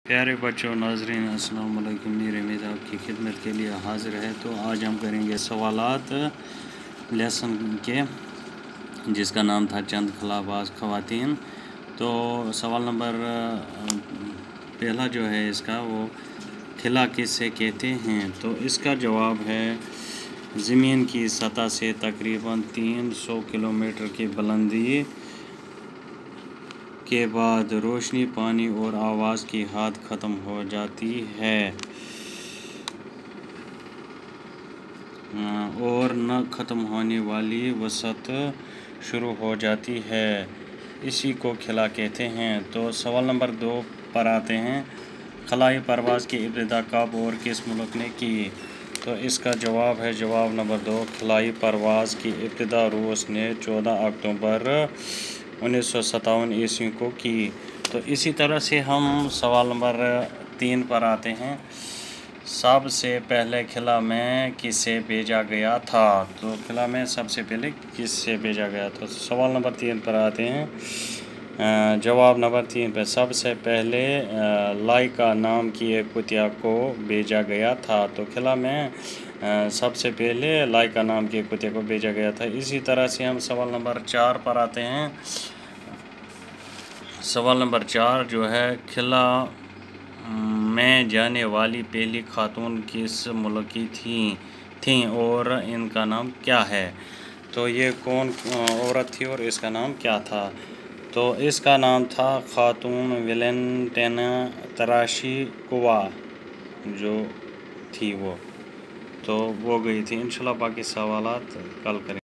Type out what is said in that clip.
پیارے بچوں ناظرین السلام علیکم، میرے امید آپ کی خدمت کے لیے حاضر ہے۔ تو آج ہم کریں گے سوالات لیسن کے، جس کا نام تھا چند خلا باز خواتین۔ تو سوال نمبر پہلا جو ہے اس کا، وہ خلا کسے کہتے ہیں؟ تو اس کا جواب ہے زمین کی سطح سے تقریباً 300 کلومیٹر کی بلندی کے بعد روشنی، پانی اور آواز کی حد ختم ہو جاتی ہے اور نہ ختم ہونے والی وسعت شروع ہو جاتی ہے، اسی کو خلا کہتے ہیں۔ تو سوال نمبر 2 پر آتے ہیں، خلائی پرواز کی ابتدا کب اور کس ملک نے کی؟ تو اس کا جواب ہے جواب نمبر 2، خلائی پرواز کی ابتدا روس نے 14 اکتوبر 1957 عیسوی کو کی۔ تو اسی طرح سے ہم سوال نمبر 3 پر آتے ہیں، سب سے پہلے خلا میں کسے بھیجا گیا تھا؟ تو خلا میں سب سے پہلے کسے بھیجا گیا تھا؟ سوال نمبر 3 پر آتے ہیں، جواب نمبر 3 پہ سب سے پہلے لائکا نام کی ایک کتیا کو بھیجا گیا تھا۔ تو خلا میں سب سے پہلے لائکا نام کی ایک کتیا کو بھیجا گیا تھا۔ اسی طرح سے ہم سوال نمبر 4 پر آتے ہیں، سوال نمبر 4 جو ہے، خلا میں جانے والی پہلی خاتون کس ملک کی تھیں اور ان کا نام کیا ہے؟ تو یہ کون عورت تھی اور اس کا نام کیا تھا؟ تو اس کا نام تھا خاتون ویلنٹینا تراشیکووا جو تھی وہ گئی تھی۔ انشاءاللہ باقی سوالات کل کریں۔